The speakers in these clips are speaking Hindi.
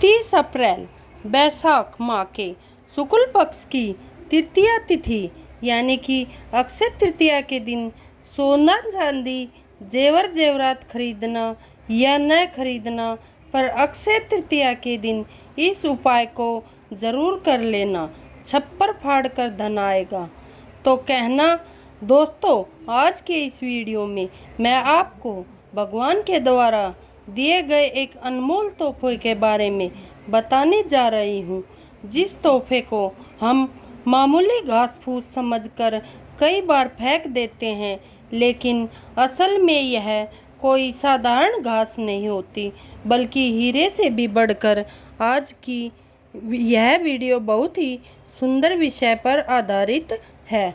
29 अप्रैल बैसाख माह के शुक्ल पक्ष की तृतीया तिथि यानी कि अक्षय तृतीया के दिन सोना चांदी जेवर जेवरात खरीदना या न खरीदना, पर अक्षय तृतीया के दिन इस उपाय को ज़रूर कर लेना, छप्पर फाड़ कर धन आएगा। तो कहना दोस्तों, आज के इस वीडियो में मैं आपको भगवान के द्वारा दिए गए एक अनमोल तोहफे के बारे में बताने जा रही हूँ, जिस तोहफे को हम मामूली घास फूस समझकर कई बार फेंक देते हैं, लेकिन असल में यह कोई साधारण घास नहीं होती, बल्कि हीरे से भी बढ़कर आज की यह वीडियो बहुत ही सुंदर विषय पर आधारित है।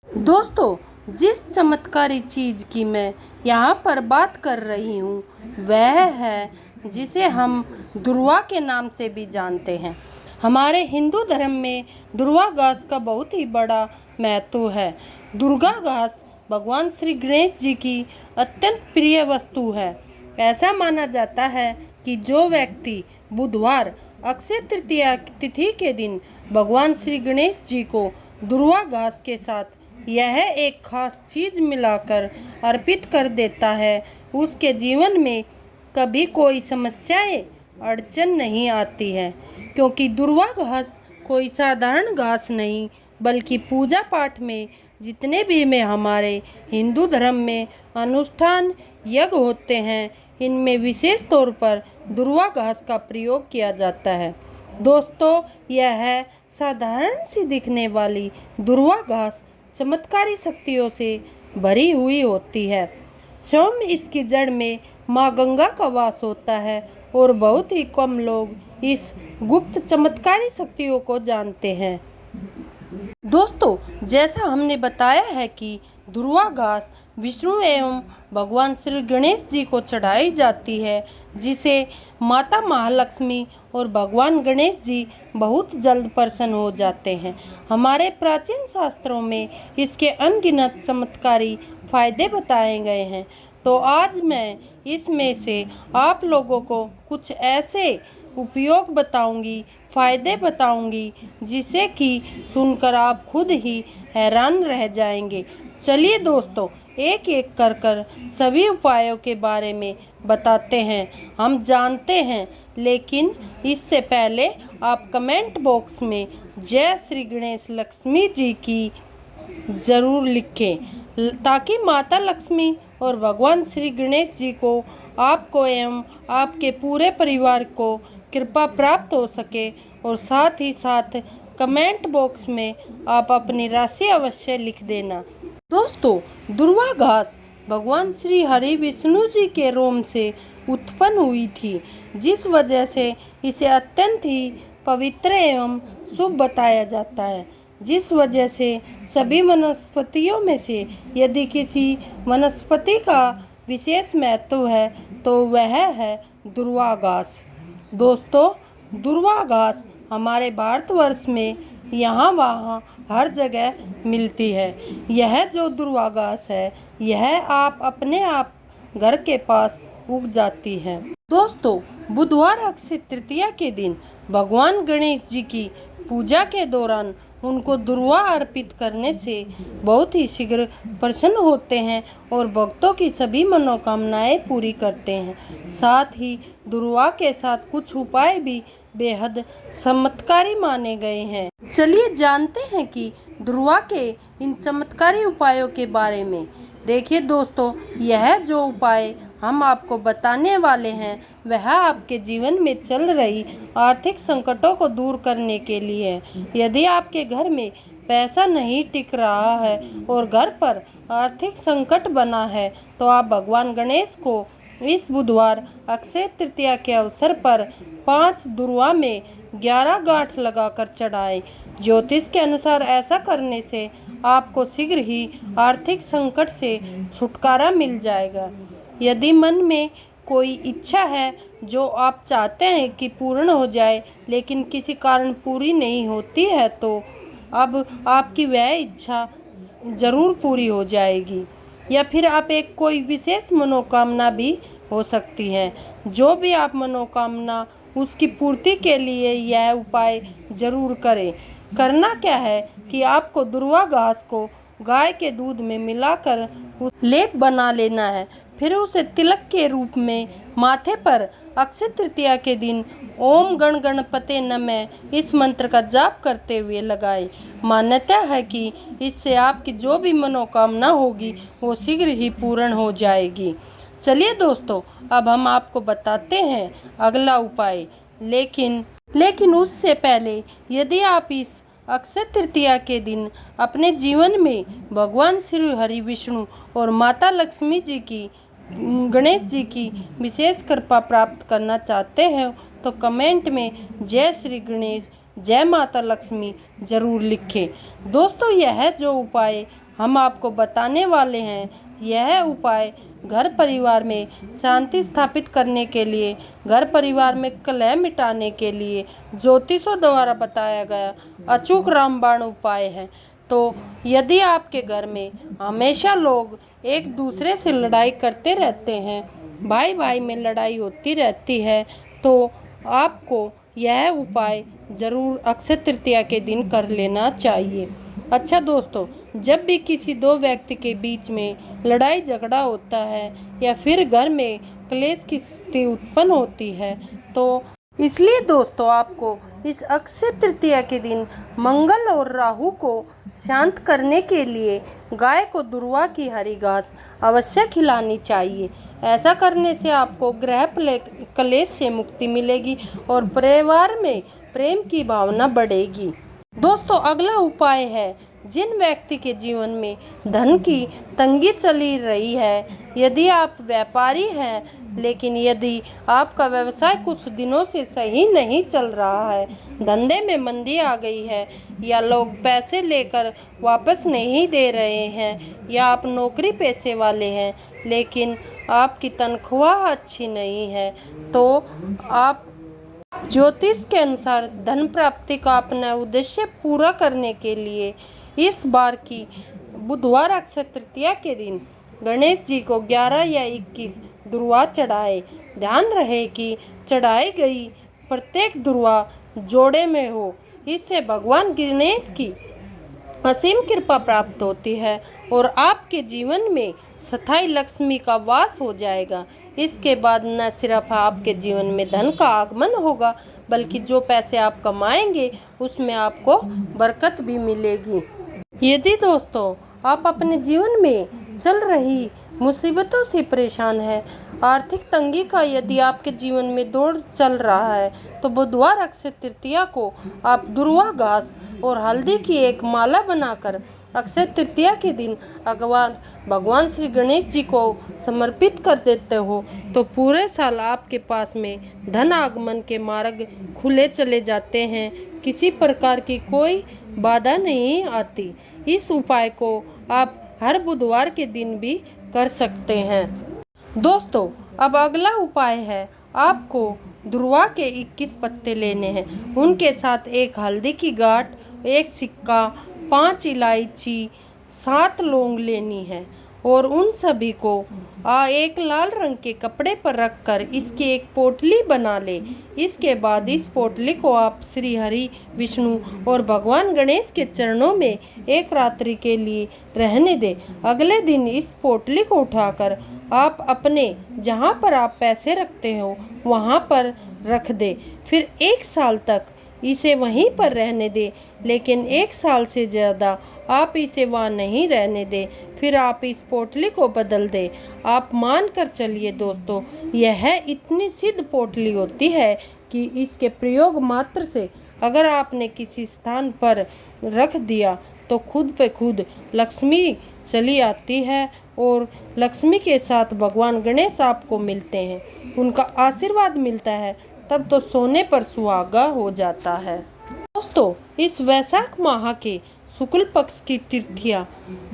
दोस्तों, जिस चमत्कारी चीज़ की मैं यहाँ पर बात कर रही हूँ वह है जिसे हम दुर्वा के नाम से भी जानते हैं। हमारे हिंदू धर्म में दुर्वा घास का बहुत ही बड़ा महत्व है। दुर्गा घास भगवान श्री गणेश जी की अत्यंत प्रिय वस्तु है। ऐसा माना जाता है कि जो व्यक्ति बुधवार अक्षय तृतीया तिथि के दिन भगवान श्री गणेश जी को दुर्वा घास के साथ यह एक खास चीज़ मिलाकर अर्पित कर देता है, उसके जीवन में कभी कोई समस्याएं अड़चन नहीं आती है, क्योंकि दुर्वा घास कोई साधारण घास नहीं, बल्कि पूजा पाठ में जितने भी में हमारे हिंदू धर्म में अनुष्ठान यज्ञ होते हैं, इनमें विशेष तौर पर दुर्वा घास का प्रयोग किया जाता है। दोस्तों, यह साधारण सी दिखने वाली दुर्वा घास चमत्कारी शक्तियों से भरी हुई होती है। स्वयं इसकी जड़ में माँ गंगा का वास होता है और बहुत ही कम लोग इस गुप्त चमत्कारी शक्तियों को जानते हैं। दोस्तों, जैसा हमने बताया है कि दुर्वा घास विष्णु एवं भगवान श्री गणेश जी को चढ़ाई जाती है, जिसे माता महालक्ष्मी और भगवान गणेश जी बहुत जल्द प्रसन्न हो जाते हैं। हमारे प्राचीन शास्त्रों में इसके अनगिनत चमत्कारी फायदे बताए गए हैं। तो आज मैं इसमें से आप लोगों को कुछ ऐसे उपयोग बताऊंगी, फ़ायदे बताऊंगी, जिसे कि सुनकर आप खुद ही हैरान रह जाएंगे। चलिए दोस्तों, एक एक कर सभी उपायों के बारे में बताते हैं, हम जानते हैं। लेकिन इससे पहले आप कमेंट बॉक्स में जय श्री गणेश लक्ष्मी जी की ज़रूर लिखें, ताकि माता लक्ष्मी और भगवान श्री गणेश जी को आपको एवं आपके पूरे परिवार को कृपा प्राप्त हो सके। और साथ ही साथ कमेंट बॉक्स में आप अपनी राशि अवश्य लिख देना। दोस्तों, दुर्वा घास भगवान श्री हरि विष्णु जी के रोम से उत्पन्न हुई थी, जिस वजह से इसे अत्यंत ही पवित्र एवं शुभ बताया जाता है। जिस वजह से सभी वनस्पतियों में से यदि किसी वनस्पति का विशेष महत्व है तो वह है दुर्वा घास। दोस्तों, दुर्वा घास हमारे भारतवर्ष में यहाँ वहाँ हर जगह मिलती है। यह जो दुर्वा घास है, यह आप अपने आप घर के पास उग जाती है। दोस्तों, बुधवार अक्षय तृतीया के दिन भगवान गणेश जी की पूजा के दौरान उनको दुर्वा अर्पित करने से बहुत ही शीघ्र प्रसन्न होते हैं और भक्तों की सभी मनोकामनाएं पूरी करते हैं। साथ ही दुर्वा के साथ कुछ उपाय भी बेहद चमत्कारी माने गए हैं। चलिए जानते हैं कि दुर्वा के इन चमत्कारी उपायों के बारे में। देखिए दोस्तों, यह जो उपाय हम आपको बताने वाले हैं वह आपके जीवन में चल रही आर्थिक संकटों को दूर करने के लिए है। यदि आपके घर में पैसा नहीं टिक रहा है और घर पर आर्थिक संकट बना है, तो आप भगवान गणेश को इस बुधवार अक्षय तृतीया के अवसर पर 5 दुर्वा में 11 गांठ लगाकर चढ़ाएं। ज्योतिष के अनुसार ऐसा करने से आपको शीघ्र ही आर्थिक संकट से छुटकारा मिल जाएगा। यदि मन में कोई इच्छा है जो आप चाहते हैं कि पूर्ण हो जाए, लेकिन किसी कारण पूरी नहीं होती है, तो अब आपकी वह इच्छा ज़रूर पूरी हो जाएगी। या फिर आप कोई विशेष मनोकामना भी हो सकती है। जो भी आप मनोकामना उसकी पूर्ति के लिए यह उपाय जरूर करें। करना क्या है कि आपको दुर्वा घास को गाय के दूध में मिलाकर लेप बना लेना है। फिर उसे तिलक के रूप में माथे पर अक्षय तृतीया के दिन ओम गण गणपते नमः इस मंत्र का जाप करते हुए लगाएं। मान्यता है कि इससे आपकी जो भी मनोकामना होगी वो शीघ्र ही पूर्ण हो जाएगी। चलिए दोस्तों, अब हम आपको बताते हैं अगला उपाय। लेकिन उससे पहले यदि आप इस अक्षय तृतीया के दिन अपने जीवन में भगवान श्री हरि विष्णु और माता लक्ष्मी जी की, गणेश जी की विशेष कृपा प्राप्त करना चाहते हैं तो कमेंट में जय श्री गणेश, जय माता लक्ष्मी जरूर लिखें। दोस्तों, यह जो उपाय हम आपको बताने वाले हैं, यह उपाय घर परिवार में शांति स्थापित करने के लिए, घर परिवार में कलह मिटाने के लिए ज्योतिषों द्वारा बताया गया अचूक रामबाण उपाय है। तो यदि आपके घर में हमेशा लोग एक दूसरे से लड़ाई करते रहते हैं, भाई भाई में लड़ाई होती रहती है, तो आपको यह उपाय ज़रूर अक्षय तृतीया के दिन कर लेना चाहिए। अच्छा दोस्तों, जब भी किसी दो व्यक्ति के बीच में लड़ाई झगड़ा होता है या फिर घर में क्लेश की स्थिति उत्पन्न होती है, तो इसलिए दोस्तों आपको इस अक्षय तृतीया के दिन मंगल और राहु को शांत करने के लिए गाय को दुर्वा की हरी घास अवश्य खिलानी चाहिए। ऐसा करने से आपको ग्रह क्लेश से मुक्ति मिलेगी और परिवार में प्रेम की भावना बढ़ेगी। दोस्तों, अगला उपाय है, जिन व्यक्ति के जीवन में धन की तंगी चली रही है, यदि आप व्यापारी हैं लेकिन यदि आपका व्यवसाय कुछ दिनों से सही नहीं चल रहा है, धंधे में मंदी आ गई है, या लोग पैसे लेकर वापस नहीं दे रहे हैं, या आप नौकरी पेशे वाले हैं लेकिन आपकी तनख्वाह अच्छी नहीं है, तो आप ज्योतिष के अनुसार धन प्राप्ति का अपना उद्देश्य पूरा करने के लिए इस बार की बुधवार अक्षय तृतीया के दिन गणेश जी को 11 या 21 दुर्वा चढ़ाए। ध्यान रहे कि चढ़ाई गई प्रत्येक दुर्वा जोड़े में हो। इससे भगवान गणेश की असीम कृपा प्राप्त होती है और आपके जीवन में स्थायी लक्ष्मी का वास हो जाएगा। इसके बाद न सिर्फ आपके जीवन में धन का आगमन होगा, बल्कि जो पैसे आप कमाएंगे उसमें आपको बरकत भी मिलेगी। यदि दोस्तों आप अपने जीवन में चल रही मुसीबतों से परेशान हैं, आर्थिक तंगी का यदि आपके जीवन में दौर चल रहा है, तो बुधवार अक्षय तृतीया को आप दुर्वा घास और हल्दी की एक माला बनाकर अक्षय तृतीया के दिन भगवान श्री गणेश जी को समर्पित कर देते हो, तो पूरे साल आपके पास में धन आगमन के मार्ग खुले चले जाते हैं। किसी प्रकार की कोई बाधा नहीं आती। इस उपाय को आप हर बुधवार के दिन भी कर सकते हैं। दोस्तों, अब अगला उपाय है, आपको दुर्वा के 21 पत्ते लेने हैं। उनके साथ एक हल्दी की गांठ, एक सिक्का, 5 इलायची, 7 लौंग लेनी है और उन सभी को एक लाल रंग के कपड़े पर रखकर इसकी एक पोटली बना ले। इसके बाद इस पोटली को आप श्री हरि विष्णु और भगवान गणेश के चरणों में एक रात्रि के लिए रहने दें। अगले दिन इस पोटली को उठाकर आप अपने जहाँ पर आप पैसे रखते हो वहाँ पर रख दें। फिर 1 साल तक इसे वहीं पर रहने दें, लेकिन 1 साल से ज़्यादा आप इसे वहाँ नहीं रहने दें। फिर आप इस पोटली को बदल दें। आप मान कर चलिए दोस्तों, यह इतनी सिद्ध पोटली होती है कि इसके प्रयोग मात्र से अगर आपने किसी स्थान पर रख दिया तो खुद पे खुद लक्ष्मी चली आती है और लक्ष्मी के साथ भगवान गणेश आपको मिलते हैं, उनका आशीर्वाद मिलता है। तब तो सोने पर सुहागा हो जाता है। दोस्तों, इस वैशाख माह के शुक्ल पक्ष की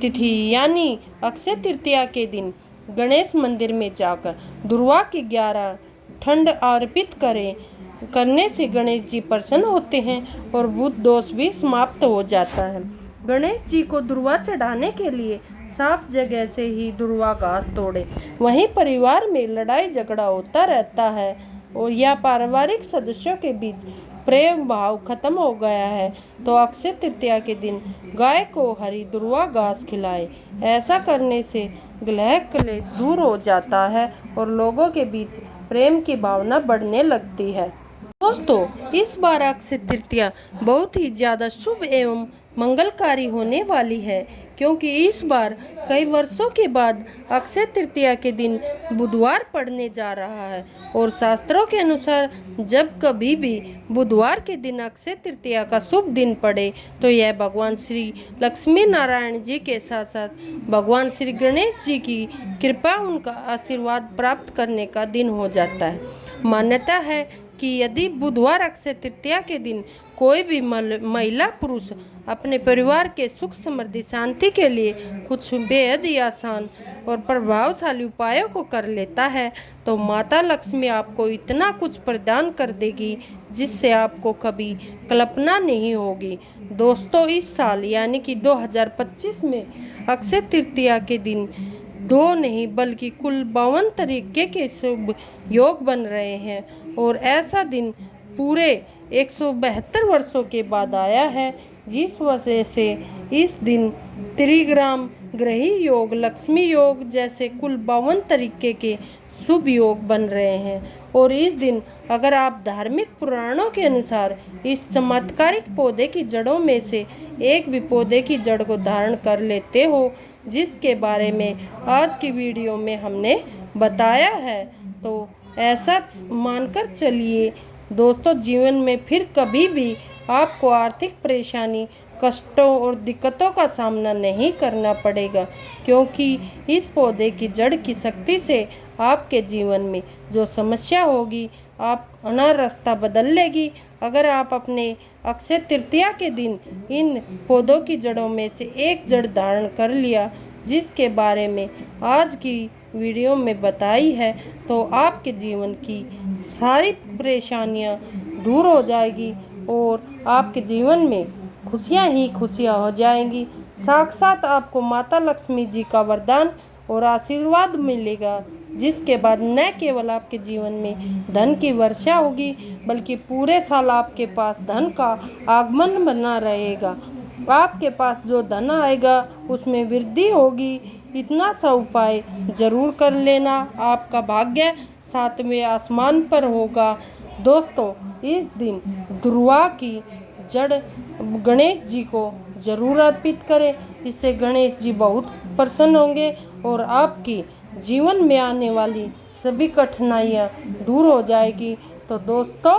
तिथि यानी अक्षय तृतीया के दिन गणेश मंदिर में जाकर दुर्वा की 11 ठंड अर्पित करने से गणेश जी प्रसन्न होते हैं और बुध दोष भी समाप्त हो जाता है। गणेश जी को दुर्वा चढ़ाने के लिए साफ जगह से ही दुर्वा घास तोड़े। वहीं परिवार में लड़ाई झगड़ा होता रहता है और या पारिवारिक सदस्यों के बीच प्रेम भाव खत्म हो गया है तो अक्षय तृतीया के दिन गाय को हरी दुर्वा घास खिलाए। ऐसा करने से कलह क्लेश दूर हो जाता है और लोगों के बीच प्रेम की भावना बढ़ने लगती है। दोस्तों, इस बार अक्षय तृतीया बहुत ही ज़्यादा शुभ एवं मंगलकारी होने वाली है, क्योंकि इस बार कई वर्षों के बाद अक्षय तृतीया के दिन बुधवार पड़ने जा रहा है और शास्त्रों के अनुसार जब कभी भी बुधवार के दिन अक्षय तृतीया का शुभ दिन पड़े तो यह भगवान श्री लक्ष्मी नारायण जी के साथ साथ भगवान श्री गणेश जी की कृपा, उनका आशीर्वाद प्राप्त करने का दिन हो जाता है। मान्यता है कि यदि बुधवार अक्षय तृतीया के दिन कोई भी महिला पुरुष अपने परिवार के सुख समृद्धि शांति के लिए कुछ बेहद ही आसान और प्रभावशाली उपायों को कर लेता है तो माता लक्ष्मी आपको इतना कुछ प्रदान कर देगी जिससे आपको कभी कल्पना नहीं होगी। दोस्तों, इस साल यानी कि 2025 में अक्षय तृतीया के दिन दो नहीं बल्कि कुल 52 तरीके के शुभ योग बन रहे हैं और ऐसा दिन पूरे 172 वर्षों के बाद आया है, जिस वजह से इस दिन त्रिग्राम ग्रही योग, लक्ष्मी योग जैसे कुल 52 तरीके के शुभ योग बन रहे हैं। और इस दिन अगर आप धार्मिक पुराणों के अनुसार इस चमत्कारिक पौधे की जड़ों में से एक भी पौधे की जड़ को धारण कर लेते हो, जिसके बारे में आज की वीडियो में हमने बताया है, तो ऐसा मानकर चलिए दोस्तों, जीवन में फिर कभी भी आपको आर्थिक परेशानी, कष्टों और दिक्कतों का सामना नहीं करना पड़ेगा, क्योंकि इस पौधे की जड़ की शक्ति से आपके जीवन में जो समस्या होगी आप रास्ता बदल लेगी। अगर आप अपने अक्षय तृतीया के दिन इन पौधों की जड़ों में से एक जड़ धारण कर लिया, जिसके बारे में आज की वीडियो में बताई है, तो आपके जीवन की सारी परेशानियां दूर हो जाएगी और आपके जीवन में खुशियां ही खुशियां हो जाएंगी। साक्षात आपको माता लक्ष्मी जी का वरदान और आशीर्वाद मिलेगा, जिसके बाद न केवल आपके जीवन में धन की वर्षा होगी बल्कि पूरे साल आपके पास धन का आगमन बना रहेगा। आपके पास जो धन आएगा उसमें वृद्धि होगी। इतना सा उपाय जरूर कर लेना, आपका भाग्य सातवें आसमान पर होगा। दोस्तों, इस दिन दुर्वा की जड़ गणेश जी को जरूर अर्पित करें, इससे गणेश जी बहुत प्रसन्न होंगे और आपकी जीवन में आने वाली सभी कठिनाइयाँ दूर हो जाएगी। तो दोस्तों,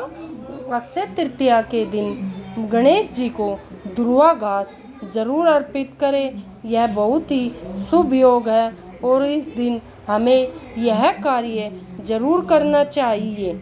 अक्षय तृतीया के दिन गणेश जी को दुर्वा घास जरूर अर्पित करें, यह बहुत ही शुभ योग है और इस दिन हमें यह कार्य जरूर करना चाहिए।